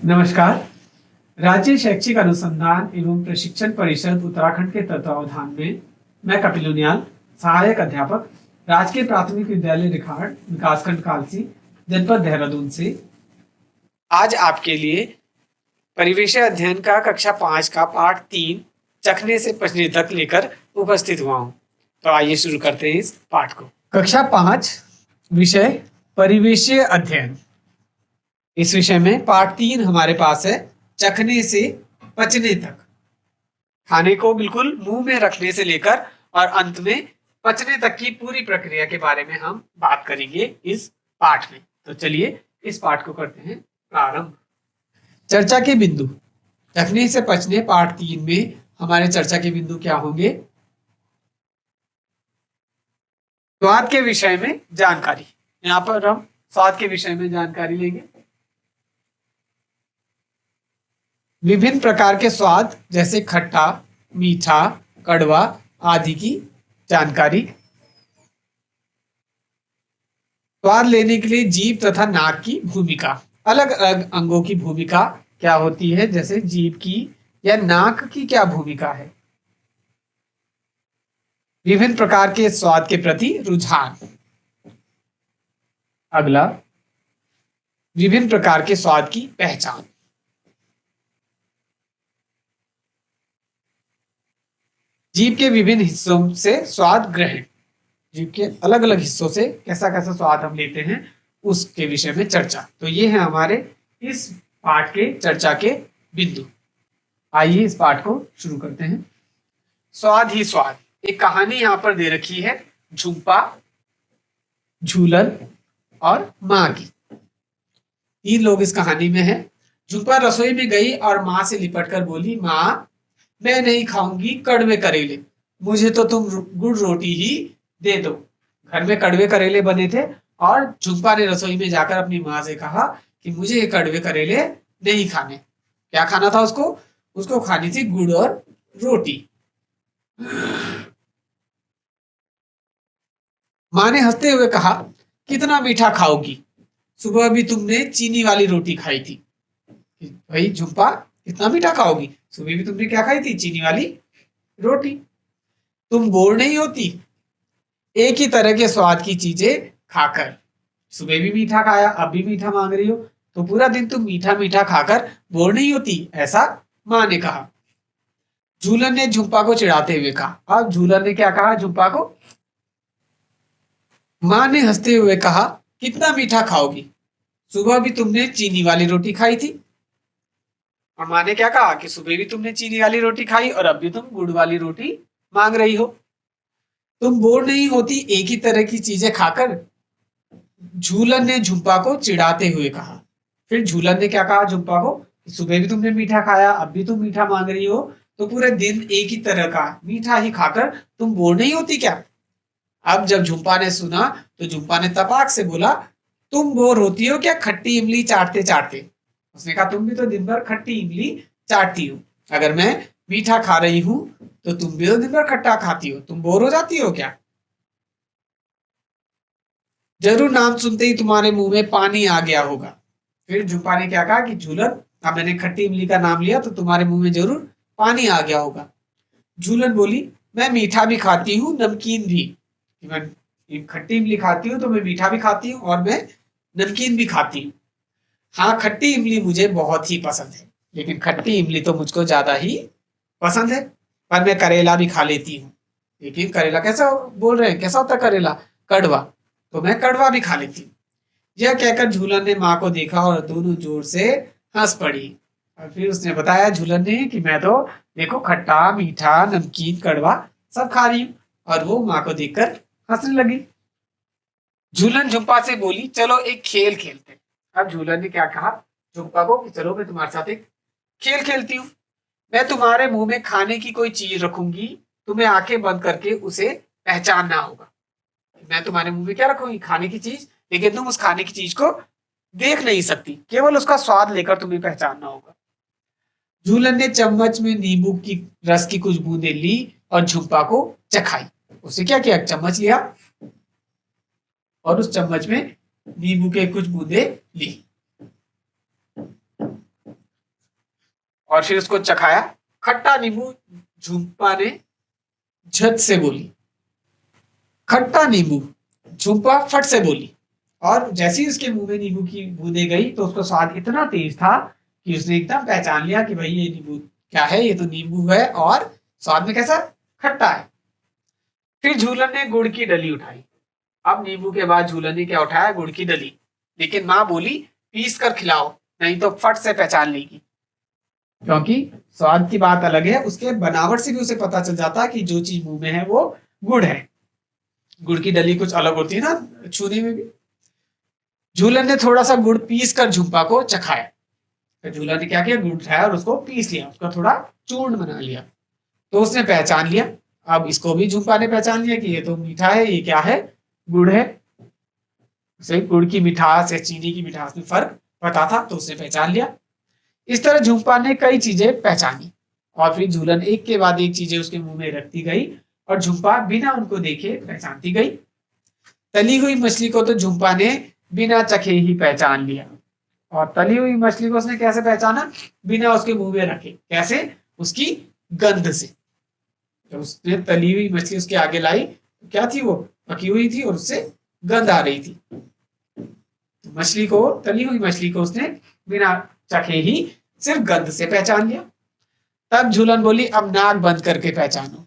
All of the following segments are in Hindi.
नमस्कार। राज्य शैक्षिक अनुसंधान एवं प्रशिक्षण परिषद उत्तराखंड के तत्वावधान में मैं कपिल उनियाल, सहायक अध्यापक, राजकीय प्राथमिक विद्यालय रिखाड़, विकासखंड कालसी, जनपद देहरादून से आज आपके लिए परिवेशीय अध्ययन का कक्षा 5 का पाठ 3 चखने से पचने तक लेकर उपस्थित हुआ हूँ। तो आइए शुरू करते हैं इस पाठ को। कक्षा 5 विषय परिवेशीय अध्ययन। इस विषय में पाठ 3 हमारे पास है, चखने से पचने तक। खाने को बिल्कुल मुंह में रखने से लेकर और अंत में पचने तक की पूरी प्रक्रिया के बारे में हम बात करेंगे इस पाठ में। तो चलिए इस पाठ को करते हैं प्रारंभ। चर्चा के बिंदु। चखने से पचने पाठ 3 में हमारे चर्चा के बिंदु क्या होंगे? स्वाद के विषय में जानकारी। यहाँ पर हम स्वाद के विषय में जानकारी लेंगे। विभिन्न प्रकार के स्वाद जैसे खट्टा, मीठा, कड़वा आदि की जानकारी। स्वाद लेने के लिए जीभ तथा नाक की भूमिका। अलग अलग अंगों की भूमिका क्या होती है, जैसे जीभ की या नाक की क्या भूमिका है। विभिन्न प्रकार के स्वाद के प्रति रुझान। अगला, विभिन्न प्रकार के स्वाद की पहचान। जीभ के विभिन्न हिस्सों से स्वाद ग्रहण। जीभ के अलग अलग हिस्सों से कैसा कैसा स्वाद हम लेते हैं उसके विषय में चर्चा। तो ये है हमारे इस पाठ के चर्चा के बिंदु। आइए इस पाठ को शुरू करते हैं। स्वाद ही स्वाद। एक कहानी यहाँ पर दे रखी है, झुम्पा, झूलन और माँ की। 3 लोग इस कहानी में हैं। झुम्पा रसोई में गई और माँ से लिपट कर बोली, माँ मैं नहीं खाऊंगी कड़वे करेले, मुझे तो तुम गुड़ रोटी ही दे दो। घर में कड़वे करेले बने थे और झुम्पा ने रसोई में जाकर अपनी माँ से कहा कि मुझे ये कड़वे करेले नहीं खाने। क्या खाना था उसको? उसको खानी थी गुड़ और रोटी। माँ ने हंसते हुए कहा, कितना मीठा खाओगी? सुबह भी तुमने चीनी वाली रोटी खाई थी। भाई झुम्पा, कितना मीठा खाओगी? सुबह भी तुमने क्या खाई थी? चीनी वाली रोटी। तुम बोर नहीं होती एक ही तरह के स्वाद की चीजें खाकर? सुबह भी मीठा खाया, अब भी मीठा मांग रही हो, तो पूरा दिन तुम मीठा मीठा खाकर बोर नहीं होती? ऐसा माँ ने कहा। झूलन ने झुम्पा को चिढ़ाते हुए कहा। अब झूलन ने क्या कहा झुम्पा को? माँ ने हंसते हुए कहा, कितना मीठा खाओगी? सुबह भी तुमने चीनी वाली रोटी खाई थी। और माँ ने क्या कहा कि सुबह भी तुमने चीनी वाली रोटी खाई और अब भी तुम गुड़ वाली रोटी मांग रही हो। तुम बोर नहीं होती एक ही तरह की चीजें खाकर? झूलन ने झुम्पा को चिढ़ाते हुए कहा। फिर झूलन ने क्या कहा झुम्पा को? सुबह भी तुमने मीठा खाया, अब भी तुम मीठा मांग रही हो, तो पूरे दिन एक ही तरह का मीठा ही खाकर तुम बोर नहीं होती क्या? अब जब झुम्पा ने सुना तो झुम्पा ने तपाक से बोला, तुम बोर होती हो क्या खट्टी इमली चाटते चाटते? उसने कहा, तुम भी तो दिन भर खट्टी इमली चाटती हो। अगर मैं मीठा खा रही हूं तो तुम भी तो दिन भर खट्टा खाती हो, तुम बोर हो जाती हो क्या? जरूर नाम सुनते ही तुम्हारे मुंह में पानी आ गया होगा। फिर झुम्पा ने क्या कहा कि झूलन, अब मैंने खट्टी इमली का नाम लिया तो तुम्हारे मुंह में जरूर पानी आ गया होगा। झूलन बोली, मैं मीठा भी खाती हूँ नमकीन भी। मैं खट्टी इमली खाती हूँ तो मैं मीठा भी खाती हूँ और मैं नमकीन भी खाती हूँ। हाँ, खट्टी इमली मुझे बहुत ही पसंद है, लेकिन खट्टी इमली तो मुझको ज्यादा ही पसंद है। पर मैं करेला भी खा लेती हूँ। लेकिन करेला कैसा बोल रहे हैं, कैसा होता है करेला? कड़वा। तो मैं कड़वा भी खा लेती हूँ। यह कहकर झूलन ने माँ को देखा और दोनों जोर से हंस पड़ी। और फिर उसने बताया झूलन ने कि मैं तो देखो खट्टा, मीठा, नमकीन, कड़वा सब खा रही हूँ। और वो माँ को देखकर हंसने लगी। झूलन झुम्पा से बोली, चलो एक खेल खेलते। अब झूलन ने क्या कहा झुम्पा को कि चलो मैं तुम्हारे साथ एक खेल खेलती हूँ। मैं तुम्हारे मुंह में खाने की कोई चीज रखूंगी, तुम्हें आंखें बंद करके उसे पहचानना होगा। मैं तुम्हारे मुंह में क्या रखूंगी? खाने की चीज, लेकिन तुम उस खाने की चीज को देख नहीं सकती, केवल उसका स्वाद लेकर तुम्हें पहचानना होगा। झूलन ने चम्मच में नींबू की रस की कुछ बूंदें ली और झुम्पा को चखाई। उसे क्या किया? चम्मच लिया और उस चम्मच में नींबू के कुछ बूंदे ली। और फिर उसको चखाया। खट्टा नींबू, झुम्पा ने झट से बोली। खट्टा नींबू, झुम्पा फट से बोली। और जैसे ही उसके मुंह में नींबू की बूंदे गई तो उसका स्वाद इतना तेज था कि उसने एकदम पहचान लिया कि भाई ये नींबू क्या है, ये तो नींबू है और स्वाद में कैसा, खट्टा है। फिर झूलन ने गुड़ की डली उठाई। अब नींबू के बाद झूलन ने क्या उठाया, गुड़ की डली। लेकिन माँ बोली पीस कर खिलाओ, नहीं तो फट से पहचान लेगी। क्योंकि स्वाद की बात अलग है, उसके बनावट से भी उसे पता चल जाता है कि जो चीज मुंह में है वो गुड़ है। गुड़ की डली कुछ अलग होती है ना छूने में भी। झूलन ने थोड़ा सा गुड़ पीस कर झुम्पा को चखाया। फिर झूलन ने क्या किया, गुड़ उठाया और उसको पीस लिया, उसका थोड़ा चूर्ण बना लिया। तो उसने पहचान लिया। अब इसको भी झुम्पा ने पहचान लिया कि ये तो मीठा है, ये क्या है, गुड़ है। उसे गुड़ की मिठास या चीनी की मिठास में फर्क पता था तो उसने पहचान लिया। इस तरह झुम्पा ने कई चीजें पहचानी और फिर झूलन एक के बाद एक चीजें उसके मुंह में रखती गई और झुम्पा बिना उनको देखे पहचानती गई। तली हुई मछली को तो झुम्पा ने बिना चखे ही पहचान लिया। और तली हुई मछली को उसने कैसे पहचाना, बिना उसके मुंह में रखे। कैसे, उसकी गंध से। जब उसने तली हुई मछली उसके आगे लाई तो क्या थी, वो पकी हुई थी और उससे गंध आ रही थी। तो मछली को, तली हुई मछली को उसने बिना चखे ही सिर्फ गंध से पहचान लिया। तब झूलन बोली अब नाक बंद करके पहचानो।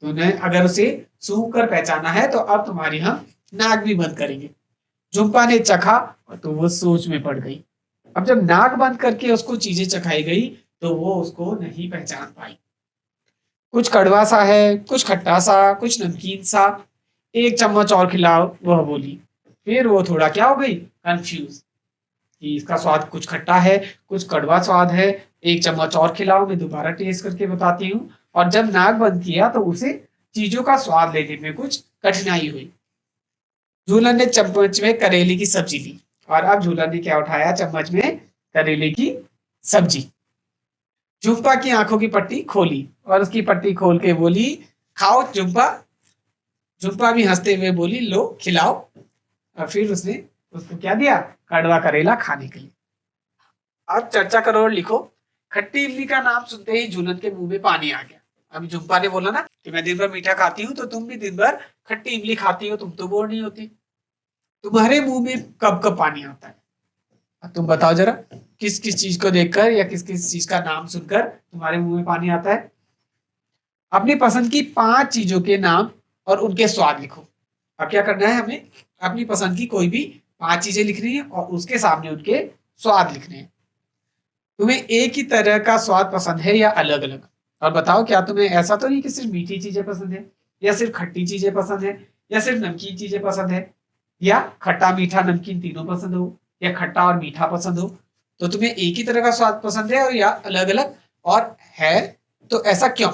तूने अगर उसे सूंघ कर पहचाना है तो अब तुम्हारी हम नाक भी बंद करेंगे। झुम्पा ने चखा तो वो सोच में पड़ गई। अब जब नाक बंद करके उसको चीजें चखाई गई तो वो उसको नहीं पहचान पाई। कुछ कड़वा सा है, कुछ खट्टा सा, कुछ नमकीन सा, एक चम्मच और खिलाओ, वह बोली। फिर वो थोड़ा क्या हो गई, कंफ्यूज, कि इसका स्वाद कुछ खट्टा है, कुछ कड़वा स्वाद है, एक चम्मच और खिलाओ, मैं दोबारा टेस्ट करके बताती हूँ। और जब नाक बंद किया तो उसे चीजों का स्वाद लेने में कुछ कठिनाई हुई। झूलन ने चम्मच में करेले की सब्जी ली और अब झूलन ने क्या उठाया, चम्मच में करेले की सब्जी। झुम्पा की आंखों की पट्टी खोली और उसकी पट्टी खोल के बोली खाओ झुम्पा। झुम्पा भी हंसते हुए बोली लो खिलाओ। और फिर उसने उसको क्या दिया, कड़वा करेला खाने के लिए। अब चर्चा करो और लिखो। खट्टी इमली का नाम सुनते ही झूलन के मुंह में पानी आ गया। अभी झुम्पा ने बोला ना कि मैं दिन भर मीठा खाती हूँ तो तुम भी दिन भर खट्टी इमली खाती हो, तुम तो बोर नहीं होती। तुम्हारे मुंह में कब कब पानी आता है, अब तुम बताओ जरा, किस किस चीज को देखकर या किस किस चीज का नाम सुनकर तुम्हारे मुंह में पानी आता है। अपनी पसंद की 5 चीजों के नाम और उनके स्वाद लिखो। अब क्या करना है, हमें अपनी पसंद की कोई भी 5 चीजें लिखनी है और उसके सामने उनके स्वाद लिखने हैं। तुम्हें एक ही तरह का स्वाद पसंद है या अलग अलग, और बताओ क्या तुम्हें ऐसा तो नहीं कि सिर्फ मीठी चीजें पसंद है या सिर्फ खट्टी चीजें पसंद है या सिर्फ नमकीन चीजें पसंद है या खट्टा मीठा नमकीन तीनों पसंद हो या खट्टा और मीठा पसंद हो। तो तुम्हें एक ही तरह का स्वाद पसंद है और या अलग अलग, और है तो ऐसा क्यों।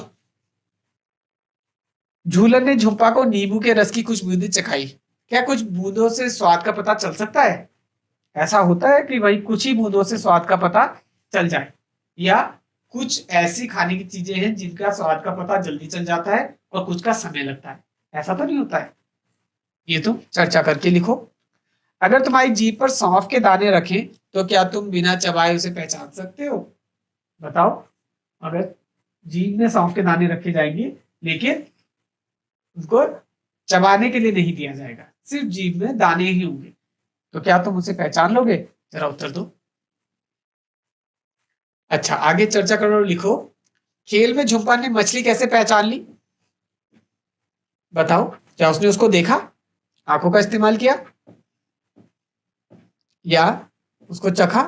झूलन ने झुम्पा को नींबू के रस की कुछ बूंदें चखाई। क्या कुछ बूंदों से स्वाद का पता चल सकता है, ऐसा होता है कि भाई कुछ ही बूंदों से स्वाद का पता चल जाए, या कुछ ऐसी खाने की चीजें हैं जिनका स्वाद का पता जल्दी चल जाता है और कुछ का समय लगता है, ऐसा तो नहीं होता है। ये तुम चर्चा करके लिखो। अगर तुम्हारी जीभ पर सौंफ के दाने रखें तो क्या तुम बिना चबाए उसे पहचान सकते हो, बताओ। अगर जीभ में सौंफ के दाने रखे जाएंगे लेकिन उनको चबाने के लिए नहीं दिया जाएगा, सिर्फ जीभ में दाने ही होंगे, तो क्या तुम उसे पहचान लोगे, जरा उत्तर दो। अच्छा, आगे चर्चा करो और लिखो। खेल में झुम्पा ने मछली कैसे पहचान ली, बताओ। क्या उसने उसको देखा, आंखों का इस्तेमाल किया, या उसको चखा,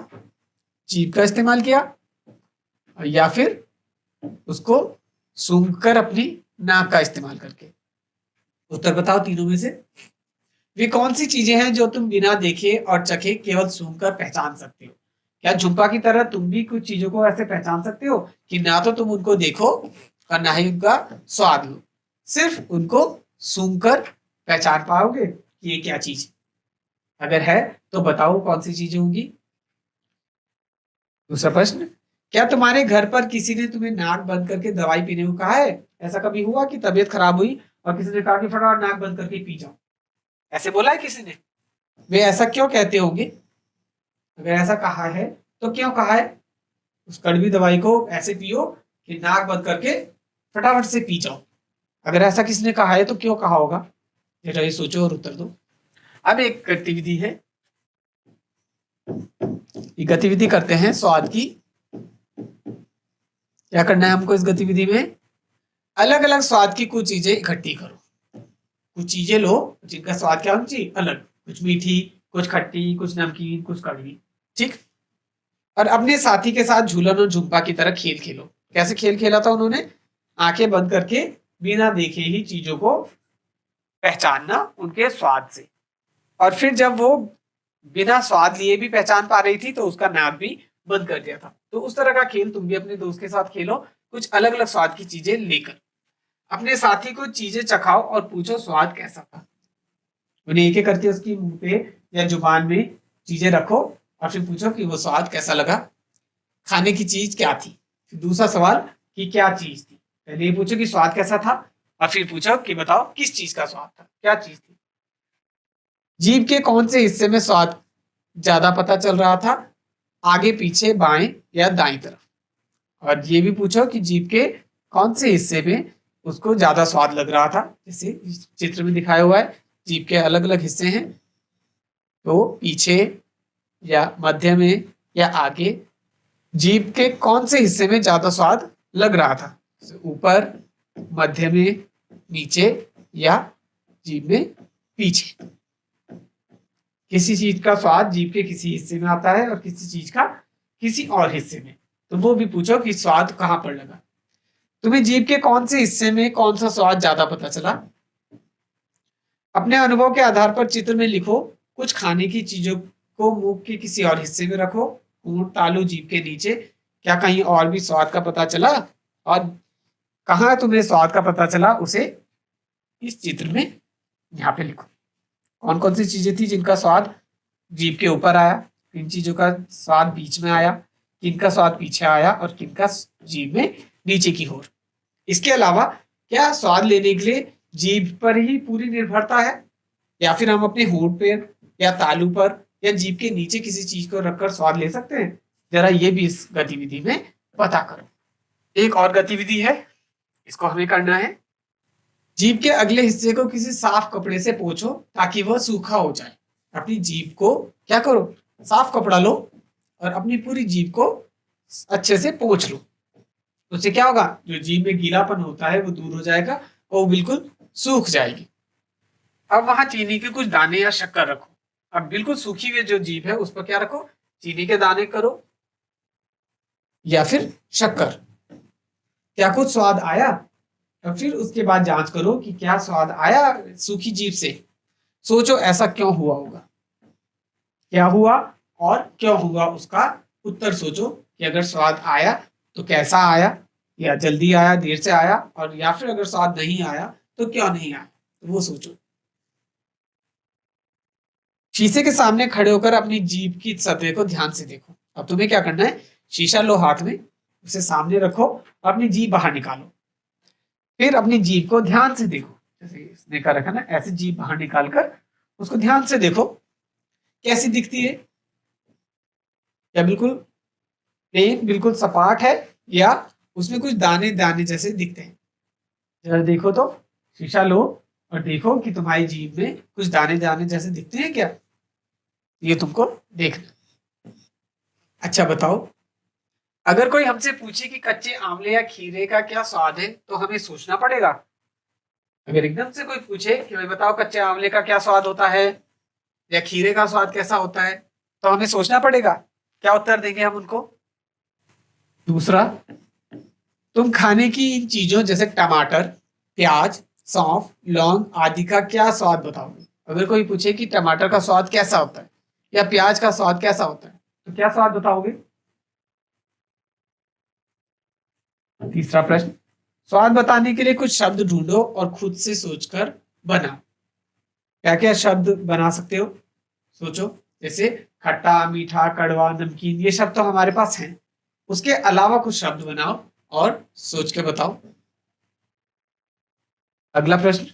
जीभ का इस्तेमाल किया, या फिर उसको सूंघकर अपनी नाक का इस्तेमाल करके। उत्तर बताओ तीनों में से। वे कौन सी चीजें हैं जो तुम बिना देखे और चखे केवल सूंघकर पहचान सकते हो। क्या झुम्पा की तरह तुम भी कुछ चीजों को ऐसे पहचान सकते हो कि ना तो तुम उनको देखो और ना ही उनका स्वाद लो, सिर्फ उनको सूंघकर पहचान पाओगे कि ये क्या चीज है। अगर है तो बताओ कौन सी चीजें होंगी। दूसरा प्रश्न, क्या तुम्हारे घर पर किसी ने तुम्हें नाक बंद करके दवाई पीने को कहा है। ऐसा कभी हुआ कि तबीयत खराब हुई और किसी ने कहा कि फटाफट नाक बंद करके पी जाओ, ऐसे बोला है किसी ने। वे ऐसा क्यों कहते होंगे, अगर ऐसा कहा है तो क्यों कहा है, उस कड़वी दवाई को ऐसे पियो कि नाक बंद करके फटाफट से पी जाओ। अगर ऐसा किसी ने कहा है तो क्यों कहा होगा, जरा ये सोचो और उत्तर दो। अब एक गतिविधि है, ये गतिविधि करते हैं स्वाद की। क्या करना है हमको इस गतिविधि में? अलग अलग स्वाद की कुछ चीजें इकट्ठी करो। कुछ चीजें लो जिनका स्वाद क्या होना चाहिए अलग, कुछ मीठी, कुछ खट्टी, कुछ नमकीन, कुछ कड़वी, ठीक। और अपने साथी के साथ झूलन और झुम्पा की तरह खेल खेलो। कैसे खेल खेला था उन्होंने? आंखें बंद करके बिना देखे ही चीजों को पहचानना उनके स्वाद से, और फिर जब वो बिना स्वाद लिए भी पहचान पा रही थी तो उसका नाक भी बंद कर दिया था। तो उस तरह का खेल तुम भी अपने दोस्त के साथ खेलो, कुछ अलग अलग स्वाद की चीजें लेकर। अपने साथी को चीजें चखाओ और पूछो स्वाद कैसा था। उन्हें एक एक करके उसकी मुंह पे या जुबान में चीजें रखो और फिर पूछो कि वो स्वाद कैसा लगा, खाने की चीज क्या थी। फिर दूसरा सवाल कि क्या चीज थी। पहले ये पूछो कि स्वाद कैसा था और फिर पूछो कि बताओ किस चीज का स्वाद था, क्या चीज थी। जीभ के कौन से हिस्से में स्वाद ज्यादा पता चल रहा था, आगे पीछे बाएं या दाईं तरफ। और ये भी पूछो कि जीभ के कौन से हिस्से में उसको ज्यादा स्वाद लग रहा था। जैसे चित्र में दिखाया हुआ है जीभ के अलग अलग हिस्से हैं, तो पीछे या मध्य में या आगे जीभ के कौन से हिस्से में ज्यादा स्वाद लग रहा था, ऊपर, मध्य में, नीचे या जीभ में पीछे। किसी चीज का स्वाद जीभ के किसी हिस्से में आता है और किसी चीज का किसी और हिस्से में, तो वो भी पूछो कि स्वाद कहाँ पर लगा। तुम्हें जीभ के कौन से हिस्से में कौन सा स्वाद ज्यादा पता चला। अपने अनुभव के आधार पर चित्र में लिखो। कुछ खाने की चीजों को मुंह के किसी और हिस्से में रखो, होंठ, तालू, जीभ के नीचे। क्या कहीं और भी स्वाद का पता चला, और कहाँ तुम्हें स्वाद का पता चला उसे इस चित्र में यहाँ पे लिखो। कौन कौन सी चीजें थी जिनका स्वाद जीभ के ऊपर आया, किन चीजों का स्वाद बीच में आया, किनका स्वाद पीछे आया और किनका जीभ में नीचे की ओर। इसके अलावा क्या स्वाद लेने के लिए जीभ पर ही पूरी निर्भरता है, या फिर हम अपने होंठ पर या तालू पर या जीभ के नीचे किसी चीज को रखकर स्वाद ले सकते हैं? जरा ये भी इस गतिविधि में पता करो। एक और गतिविधि है, इसको हमें करना है। जीभ के अगले हिस्से को किसी साफ कपड़े से पोंछो ताकि वह सूखा हो जाए। अपनी जीभ को क्या करो, साफ कपड़ा लो और अपनी पूरी जीभ को अच्छे से पोंछ लो। उससे क्या होगा, जो जीभ में गीलापन होता है वो दूर हो जाएगा और वो बिल्कुल सूख जाएगी। अब वहां चीनी के कुछ दाने या शक्कर रखो। अब बिल्कुल सूखी हुई जो जीभ है उस पर क्या रखो, चीनी के दाने करो या फिर शक्कर। क्या कुछ स्वाद आया? और फिर उसके बाद जांच करो कि क्या स्वाद आया सूखी जीभ से। सोचो ऐसा क्यों हुआ होगा, क्या हुआ और क्यों हुआ उसका उत्तर सोचो कि अगर स्वाद आया तो कैसा आया, या जल्दी आया, देर से आया, और या फिर अगर स्वाद नहीं आया तो क्यों नहीं आया, तो वो सोचो। शीशे के सामने खड़े होकर अपनी जीभ की सतह को ध्यान से देखो। अब तुम्हें क्या करना है, शीशा लो हाथ में, उसे सामने रखो, अपनी जीभ बाहर निकालो। फिर अपनी जीभ को ध्यान से देखो, जैसे इसने कर रखा ना, ऐसे जीभ बाहर निकालकर उसको ध्यान से देखो कैसी दिखती है। क्या बिल्कुल प्लेन, बिल्कुल सपाट है, या उसमें कुछ दाने दाने जैसे दिखते हैं? जरा देखो तो, शीशा लो और देखो कि तुम्हारी जीभ में कुछ दाने दाने जैसे दिखते हैं क्या, ये तुमको देखना। अच्छा बताओ, अगर कोई हमसे पूछे कि कच्चे आंवले या खीरे का क्या स्वाद है तो हमें सोचना पड़ेगा। अगर एकदम से कोई पूछे कि भाई बताओ कच्चे आंवले का क्या स्वाद होता है या खीरे का स्वाद कैसा होता है, तो हमें सोचना पड़ेगा। क्या उत्तर देंगे हम उनको? दूसरा, तुम खाने की इन चीजों जैसे टमाटर, प्याज, सौंफ, लौंग आदि का क्या स्वाद बताओगे। अगर कोई पूछे कि टमाटर का स्वाद कैसा होता है या प्याज का स्वाद कैसा होता है, तो क्या स्वाद बताओगे? तीसरा प्रश्न, स्वाद बताने के लिए कुछ शब्द ढूंढो और खुद से सोचकर बनाओ। क्या क्या शब्द बना सकते हो, सोचो। जैसे खट्टा, मीठा, कड़वा, नमकीन, ये शब्द तो हमारे पास हैं। उसके अलावा कुछ शब्द बनाओ और सोच के बताओ। अगला प्रश्न,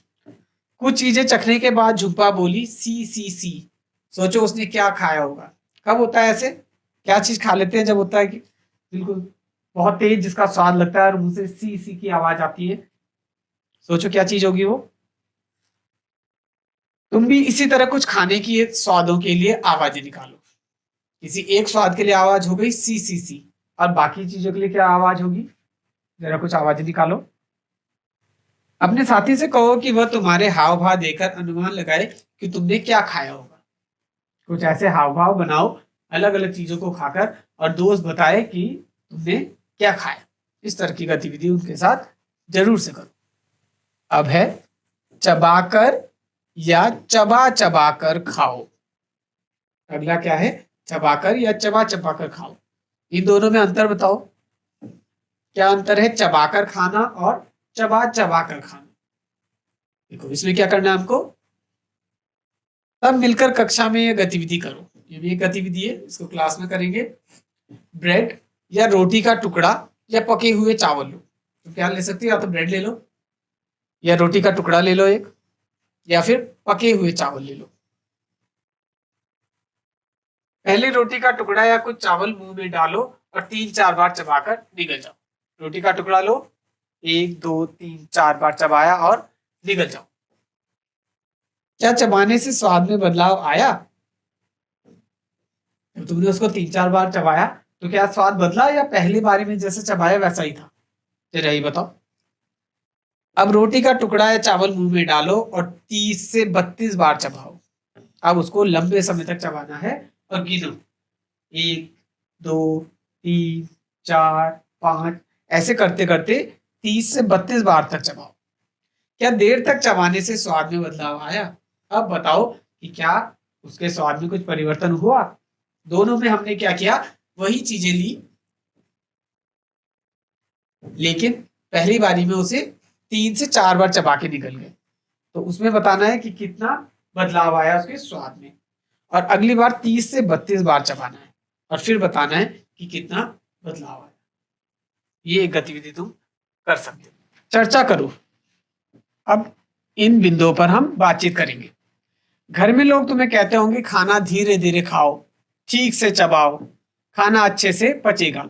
कुछ चीजें चखने के बाद झुम्पा बोली सी सी सी। सोचो उसने क्या खाया होगा। कब होता है ऐसे, क्या चीज खा लेते हैं जब होता है कि बिल्कुल बहुत तेज जिसका स्वाद लगता है और मुंह से सी सी की आवाज आती है। सोचो क्या चीज होगी वो। तुम भी इसी तरह कुछ खाने की स्वादों के लिए आवाजें निकालो। किसी एक स्वाद के लिए आवाज हो गई सी सी सी, और बाकी चीजों के लिए क्या आवाज होगी? जरा कुछ आवाजें निकालो। अपने साथी से कहो कि वह तुम्हारे हाव भाव देकर अनुमान लगाए कि तुमने क्या खाया होगा। कुछ ऐसे हाव भाव बनाओ अलग अलग चीजों को खाकर, और दोस्त बताए कि तुमने क्या खाया। इस तरह की गतिविधि उनके साथ जरूर से करो। अब है चबाकर या चबा चबा कर खाओ। अगला क्या है? चबाकर या चबा चबा कर खाओ। इन दोनों में अंतर बताओ, क्या अंतर है चबाकर खाना और चबा चबा कर खाना? देखो इसमें क्या करना है हमको, सब मिलकर कक्षा में ये गतिविधि करो। ये भी एक गतिविधि है, इसको क्लास में करेंगे। ब्रेड या रोटी का टुकड़ा या पके हुए चावल लो। तो क्या ले सकते हो, या तो ब्रेड ले लो या रोटी का टुकड़ा ले लो एक, या फिर पके हुए चावल ले लो। पहले रोटी का टुकड़ा या कुछ चावल मुंह में डालो और 3-4 बार चबाकर निगल जाओ। रोटी का टुकड़ा लो, 1 2 3 4 बार चबाया और निगल जाओ। क्या चबाने से स्वाद में बदलाव आया? जब तुमने उसको 3-4 बार चबाया तो क्या स्वाद बदला, या पहली बारी में जैसे चबाया वैसा ही था? जरा ये बताओ। अब रोटी का टुकड़ा या चावल मुंह में डालो और 30 से 32 बार चबाओ। अब उसको लंबे समय तक चबाना है और गिनो, 1 2 3 4 5, ऐसे करते करते 30 से 32 बार तक चबाओ। क्या देर तक चबाने से स्वाद में बदलाव आया? अब बताओ कि क्या उसके स्वाद में कुछ परिवर्तन हुआ? दोनों में हमने क्या किया, वही चीजें ली, लेकिन पहली बारी में उसे 3 से 4 बार चबा के निकल गए। तो उसमें बताना है कि कितना बदलाव आया उसके स्वाद में, और अगली बार 30 से 32 बार चबाना है और फिर बताना है कि कितना बदलाव आया। ये एक गतिविधि तुम कर सकते हो। चर्चा करो। अब इन बिंदुओं पर हम बातचीत करेंगे। घर में लोग तुम्हें कहते होंगे खाना धीरे धीरे खाओ, ठीक से चबाओ, खाना अच्छे से पचेगा।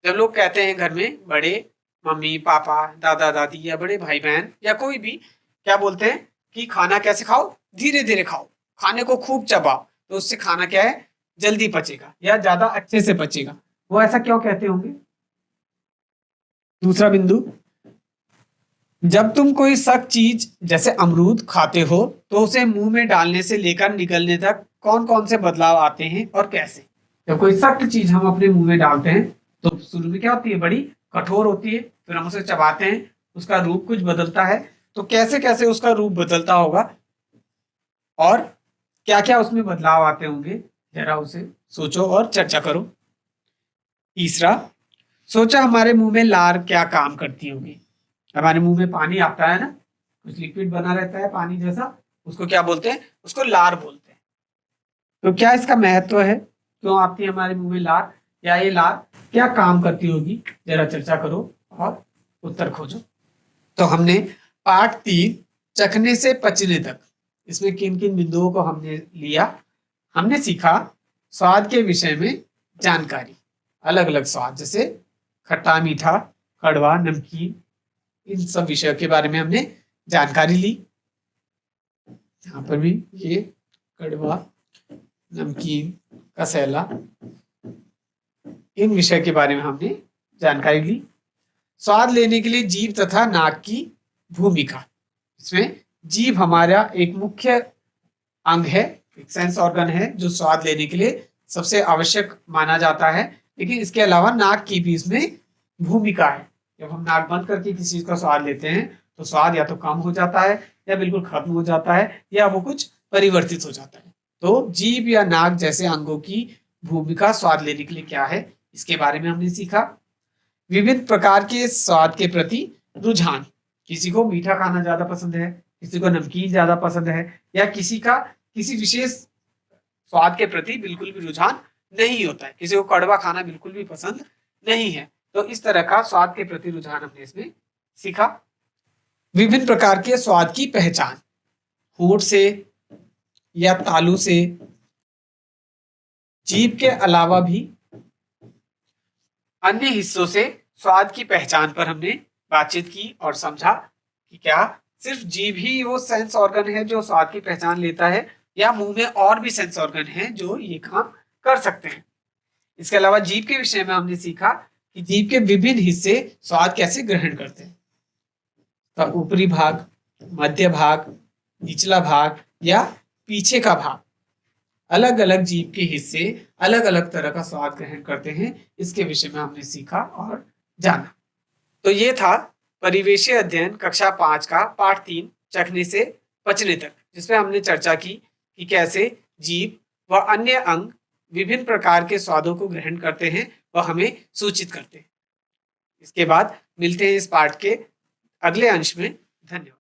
जब लोग कहते हैं घर में बड़े, मम्मी पापा दादा दादी या बड़े भाई बहन या कोई भी, क्या बोलते हैं कि खाना कैसे खाओ, धीरे धीरे खाओ, खाने को खूब चबाओ, तो उससे खाना क्या है, जल्दी पचेगा या ज्यादा अच्छे से पचेगा। वो ऐसा क्यों कहते होंगे? दूसरा बिंदु, जब तुम कोई सख्त चीज जैसे अमरूद खाते हो तो उसे मुंह में डालने से लेकर निगलने तक कौन कौन से बदलाव आते हैं और कैसे? जब कोई सख्त चीज हम अपने मुंह में डालते हैं तो शुरू में क्या होती है, बड़ी कठोर होती है, फिर हम उसे चबाते हैं, उसका रूप कुछ बदलता है। तो कैसे कैसे उसका रूप बदलता होगा और क्या क्या उसमें बदलाव आते होंगे, जरा उसे सोचो और चर्चा करो। तीसरा, सोचा हमारे मुंह में लार क्या काम करती होगी। हमारे मुंह में पानी आता है ना, कुछ लिक्विड बना रहता है पानी जैसा, उसको क्या बोलते हैं, उसको लार बोलते हैं। तो क्या इसका महत्व है, क्यों आती है हमारे मुंह में लार, या ये लार क्या काम करती होगी, जरा चर्चा करो और उत्तर खोजो। तो हमने पाठ 3 चखने से पचने तक, इसमें किन किन बिंदुओं को हमने लिया। हमने सीखा स्वाद के विषय में जानकारी, अलग अलग स्वाद जैसे खट्टा मीठा कड़वा नमकीन, इन सब विषयों के बारे में हमने जानकारी ली। यहाँ पर भी ये कड़वा नमकीन कसैला, इन विषय के बारे में हमने जानकारी ली। स्वाद लेने के लिए जीभ तथा नाक की भूमिका। इसमें जीभ हमारा एक मुख्य अंग है, एक सेंस ऑर्गन है जो स्वाद लेने के लिए सबसे आवश्यक माना जाता है, लेकिन इसके अलावा नाक की भी इसमें भूमिका है। जब हम नाक बंद करके किसी चीज का स्वाद लेते हैं तो स्वाद या तो कम हो जाता है या बिल्कुल खत्म हो जाता है या वो कुछ परिवर्तित हो जाता है। तो जीभ या नाक जैसे अंगों की भूमिका स्वाद लेने के लिए क्या है, इसके बारे में हमने सीखा। विभिन्न प्रकार के स्वाद के प्रति रुझान, किसी को मीठा खाना ज्यादा पसंद है, किसी को नमकीन ज्यादा पसंद है, या किसी का किसी विशेष स्वाद के प्रति बिल्कुल भी रुझान नहीं होता है, किसी को कड़वा खाना बिल्कुल भी पसंद नहीं है। तो इस तरह का स्वाद के प्रति रुझान हमने इसमें सीखा। विभिन्न प्रकार के स्वाद की पहचान, होंठ से या तालू से, जीभ के अलावा भी अन्य हिस्सों से स्वाद की पहचान पर हमने बातचीत की और समझा कि क्या सिर्फ जीभ ही वो सेंस ऑर्गन है जो स्वाद की पहचान लेता है, या मुंह में और भी सेंस ऑर्गन हैं जो ये काम कर सकते हैं। इसके अलावा जीभ के विषय में हमने सीखा कि जीभ के विभिन्न हिस्से स्वाद कैसे ग्रहण करते हैं। तो ऊपरी भाग, मध्य भाग, निचला भाग या पीछे का भाग, अलग अलग जीभ के हिस्से अलग अलग तरह का स्वाद ग्रहण करते हैं। इसके विषय में हमने सीखा और जाना। तो ये था परिवेशीय अध्ययन कक्षा 5 का पाठ 3 चखने से पचने तक, जिसमें हमने चर्चा की कि कैसे जीभ व अन्य अंग विभिन्न प्रकार के स्वादों को ग्रहण करते हैं व हमें सूचित करते हैं। इसके बाद मिलते हैं इस पाठ के अगले अंश में। धन्यवाद।